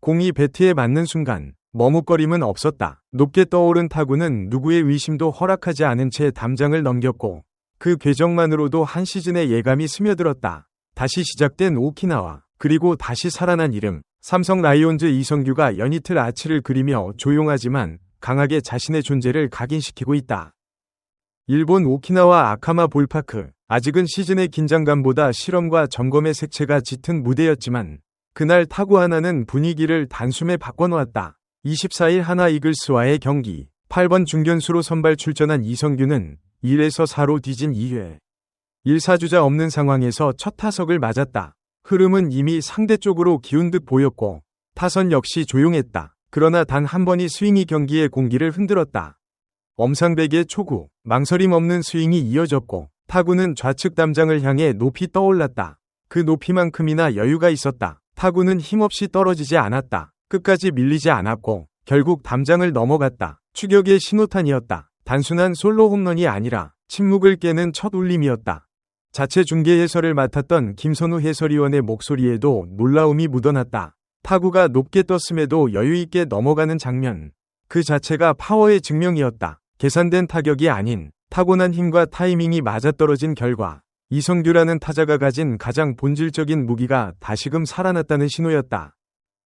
공이 배트에 맞는 순간 머뭇거림은 없었다. 높게 떠오른 타구는 누구의 의심도 허락하지 않은 채 담장을 넘겼고 그 궤적만으로도 한 시즌의 예감이 스며들었다. 다시 시작된 오키나와, 그리고 다시 살아난 이름. 삼성 라이온즈 이성규가 연이틀 아치를 그리며 조용하지만 강하게 자신의 존재를 각인시키고 있다. 일본 오키나와 아카마 볼파크. 아직은 시즌의 긴장감보다 실험과 점검의 색채가 짙은 무대였지만 그날 타구 하나는 분위기를 단숨에 바꿔놓았다. 24일 하나 이글스와의 경기. 8번 중견수로 선발 출전한 이성규는 1에서 4로 뒤진 2회. 1사주자 없는 상황에서 첫 타석을 맞았다. 흐름은 이미 상대 쪽으로 기운 듯 보였고 타선 역시 조용했다. 그러나 단 한 번이 스윙이 경기의 공기를 흔들었다. 엄상백의 초구, 망설임 없는 스윙이 이어졌고 타구는 좌측 담장을 향해 높이 떠올랐다. 그 높이만큼이나 여유가 있었다. 타구는 힘없이 떨어지지 않았다. 끝까지 밀리지 않았고 결국 담장을 넘어갔다. 추격의 신호탄이었다. 단순한 솔로 홈런이 아니라 침묵을 깨는 첫 울림이었다. 자체 중계 해설을 맡았던 김선우 해설위원의 목소리에도 놀라움이 묻어났다. 타구가 높게 떴음에도 여유있게 넘어가는 장면. 그 자체가 파워의 증명이었다. 계산된 타격이 아닌 타고난 힘과 타이밍이 맞아떨어진 결과 이성규라는 타자가 가진 가장 본질적인 무기가 다시금 살아났다는 신호였다.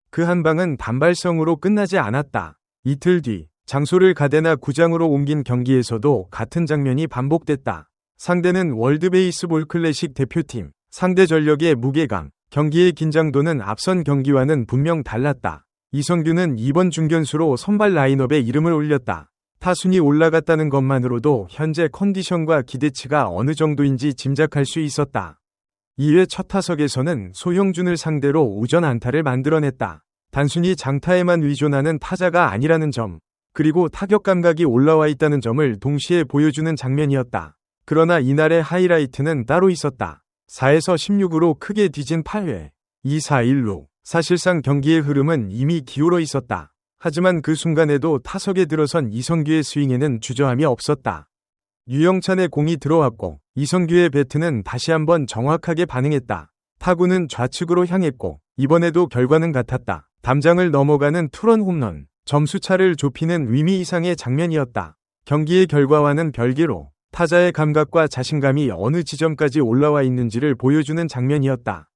그 한 방은 단발성으로 끝나지 않았다. 이틀 뒤 장소를 가데나 구장으로 옮긴 경기에서도 같은 장면이 반복됐다. 상대는 월드베이스볼 클래식 대표팀. 상대 전력의 무게감, 경기의 긴장도는 앞선 경기와는 분명 달랐다. 이성규는 2번 중견수로 선발 라인업에 이름을 올렸다. 타순이 올라갔다는 것만으로도 현재 컨디션과 기대치가 어느 정도인지 짐작할 수 있었다. 2회 첫 타석에서는 소형준을 상대로 우전 안타를 만들어냈다. 단순히 장타에만 의존하는 타자가 아니라는 점, 그리고 타격 감각이 올라와 있다는 점을 동시에 보여주는 장면이었다. 그러나 이날의 하이라이트는 따로 있었다. 4에서 16으로 크게 뒤진 8회. 2-4-1루. 사실상 경기의 흐름은 이미 기울어 있었다. 하지만 그 순간에도 타석에 들어선 이성규의 스윙에는 주저함이 없었다. 유영찬의 공이 들어왔고 이성규의 배트는 다시 한번 정확하게 반응했다. 타구는 좌측으로 향했고 이번에도 결과는 같았다. 담장을 넘어가는 투런 홈런. 점수차를 좁히는 의미 이상의 장면이었다. 경기의 결과와는 별개로 타자의 감각과 자신감이 어느 지점까지 올라와 있는지를 보여주는 장면이었다.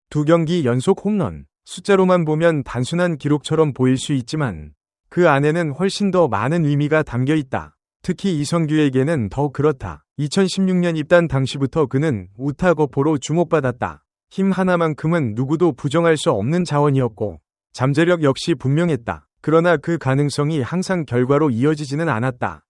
두 경기 연속 홈런. 숫자로만 보면 단순한 기록처럼 보일 수 있지만 그 안에는 훨씬 더 많은 의미가 담겨 있다. 특히 이성규에게는 더 그렇다. 2016년 입단 당시부터 그는 우타 거포로 주목받았다. 힘 하나만큼은 누구도 부정할 수 없는 자원이었고 잠재력 역시 분명했다. 그러나 그 가능성이 항상 결과로 이어지지는 않았다.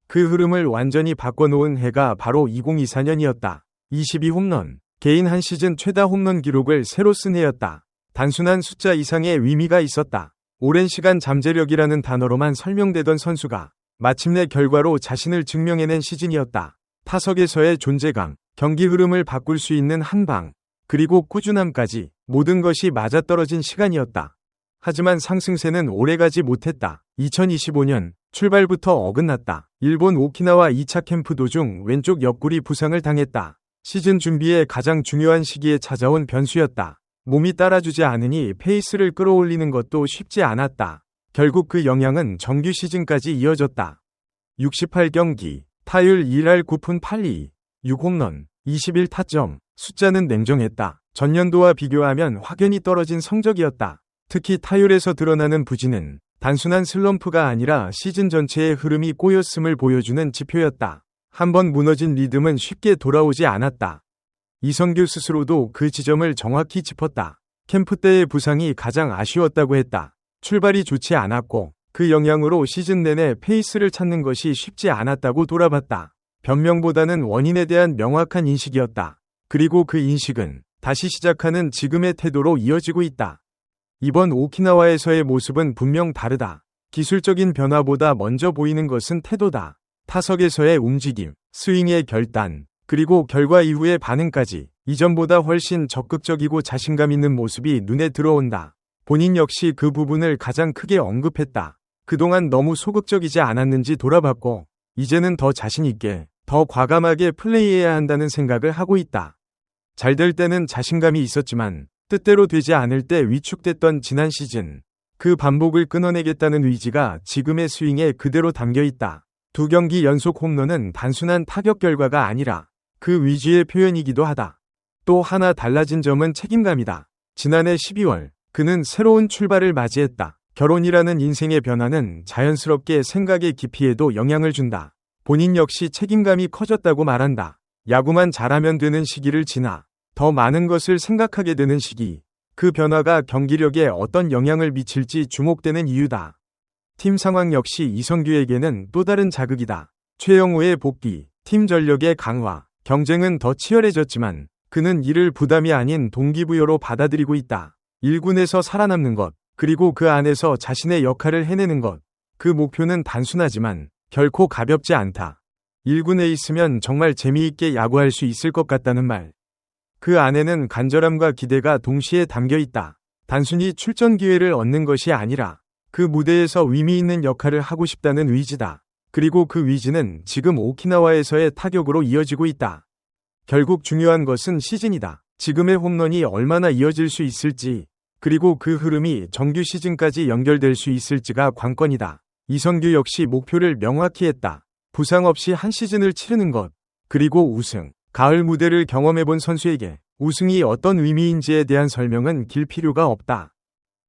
그 흐름을 완전히 바꿔놓은 해가 바로 2024년이었다. 22홈런. 개인 한 시즌 최다 홈런 기록을 새로 쓴 해였다. 단순한 숫자 이상의 의미가 있었다. 오랜 시간 잠재력이라는 단어로만 설명되던 선수가 마침내 결과로 자신을 증명해낸 시즌이었다. 타석에서의 존재감, 경기 흐름을 바꿀 수 있는 한 방, 그리고 꾸준함까지 모든 것이 맞아떨어진 시간이었다. 하지만 상승세는 오래가지 못했다. 2025년 출발부터 어긋났다. 일본 오키나와 2차 캠프 도중 왼쪽 옆구리 부상을 당했다. 시즌 준비의 가장 중요한 시기에 찾아온 변수였다. 몸이 따라주지 않으니 페이스를 끌어올리는 것도 쉽지 않았다. 결국 그 영향은 정규 시즌까지 이어졌다. 68경기, 타율 1할 9푼 8리, 6홈런, 21타점, 숫자는 냉정했다. 전년도와 비교하면 확연히 떨어진 성적이었다. 특히 타율에서 드러나는 부진은 단순한 슬럼프가 아니라 시즌 전체의 흐름이 꼬였음을 보여주는 지표였다. 한번 무너진 리듬은 쉽게 돌아오지 않았다. 이성규 스스로도 그 지점을 정확히 짚었다. 캠프 때의 부상이 가장 아쉬웠다고 했다. 출발이 좋지 않았고 그 영향으로 시즌 내내 페이스를 찾는 것이 쉽지 않았다고 돌아봤다. 변명보다는 원인에 대한 명확한 인식이었다. 그리고 그 인식은 다시 시작하는 지금의 태도로 이어지고 있다. 이번 오키나와에서의 모습은 분명 다르다. 기술적인 변화보다 먼저 보이는 것은 태도다. 타석에서의 움직임, 스윙의 결단, 그리고 결과 이후의 반응까지 이전보다 훨씬 적극적이고 자신감 있는 모습이 눈에 들어온다. 본인 역시 그 부분을 가장 크게 언급했다. 그동안 너무 소극적이지 않았는지 돌아봤고 이제는 더 자신 있게 더 과감하게 플레이해야 한다는 생각을 하고 있다. 잘 될 때는 자신감이 있었지만 뜻대로 되지 않을 때 위축됐던 지난 시즌. 그 반복을 끊어내겠다는 의지가 지금의 스윙에 그대로 담겨 있다. 2경기 연속 홈런은 단순한 타격 결과가 아니라 그 위지의 표현이기도 하다. 또 하나 달라진 점은 책임감이다. 지난해 12월 그는 새로운 출발을 맞이했다. 결혼이라는 인생의 변화는 자연스럽게 생각의 깊이에도 영향을 준다. 본인 역시 책임감이 커졌다고 말한다. 야구만 잘하면 되는 시기를 지나 더 많은 것을 생각하게 되는 시기. 그 변화가 경기력에 어떤 영향을 미칠지 주목되는 이유다. 팀 상황 역시 이성규에게는 또 다른 자극이다. 최영우의 복귀, 팀 전력의 강화, 경쟁은 더 치열해졌지만 그는 이를 부담이 아닌 동기부여로 받아들이고 있다. 1군에서 살아남는 것, 그리고 그 안에서 자신의 역할을 해내는 것. 그 목표는 단순하지만 결코 가볍지 않다. 1군에 있으면 정말 재미있게 야구할 수 있을 것 같다는 말. 그 안에는 간절함과 기대가 동시에 담겨 있다. 단순히 출전 기회를 얻는 것이 아니라 그 무대에서 의미 있는 역할을 하고 싶다는 의지다. 그리고 그 의지는 지금 오키나와에서의 타격으로 이어지고 있다. 결국 중요한 것은 시즌이다. 지금의 홈런이 얼마나 이어질 수 있을지, 그리고 그 흐름이 정규 시즌까지 연결될 수 있을지가 관건이다. 이성규 역시 목표를 명확히 했다. 부상 없이 한 시즌을 치르는 것, 그리고 우승. 가을 무대를 경험해본 선수에게 우승이 어떤 의미인지에 대한 설명은 길 필요가 없다.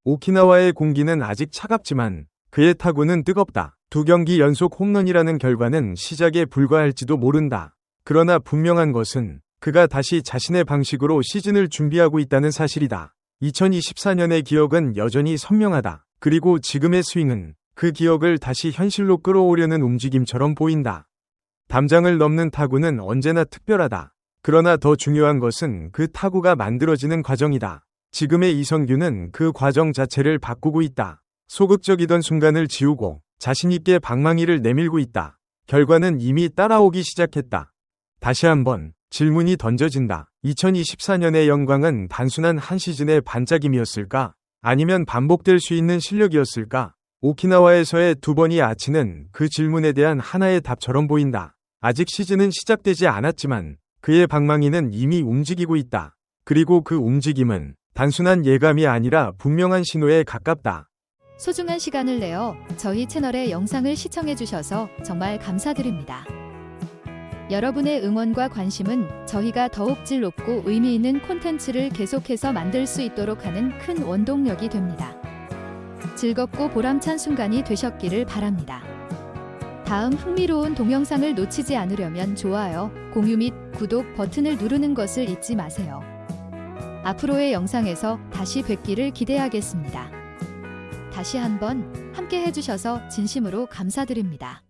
오키나와의 공기는 아직 차갑지만 그의 타구는 뜨겁다. 2경기 연속 홈런이라는 결과는 시작에 불과할지도 모른다. 그러나 분명한 것은 그가 다시 자신의 방식으로 시즌을 준비하고 있다는 사실이다. 2024년의 기억은 여전히 선명하다. 그리고 지금의 스윙은 그 기억을 다시 현실로 끌어오려는 움직임처럼 보인다. 담장을 넘는 타구는 언제나 특별하다. 그러나 더 중요한 것은 그 타구가 만들어지는 과정이다. 지금의 이성규는 그 과정 자체를 바꾸고 있다. 소극적이던 순간을 지우고 자신있게 방망이를 내밀고 있다. 결과는 이미 따라오기 시작했다. 다시 한번 질문이 던져진다. 2024년의 영광은 단순한 한 시즌의 반짝임이었을까? 아니면 반복될 수 있는 실력이었을까? 오키나와에서의 2번의 아치는 그 질문에 대한 하나의 답처럼 보인다. 아직 시즌은 시작되지 않았지만 그의 방망이는 이미 움직이고 있다. 그리고 그 움직임은 단순한 예감이 아니라 분명한 신호에 가깝다. 소중한 시간을 내어 저희 채널의 영상을 시청해주셔서 정말 감사드립니다. 여러분의 응원과 관심은 저희가 더욱 질 높고 의미 있는 콘텐츠를 계속해서 만들 수 있도록 하는 큰 원동력이 됩니다. 즐겁고 보람찬 순간이 되셨기를 바랍니다. 다음 흥미로운 동영상을 놓치지 않으려면 좋아요, 공유 및 구독 버튼을 누르는 것을 잊지 마세요. 앞으로의 영상에서 다시 뵙기를 기대하겠습니다. 다시 한번 함께 해주셔서 진심으로 감사드립니다.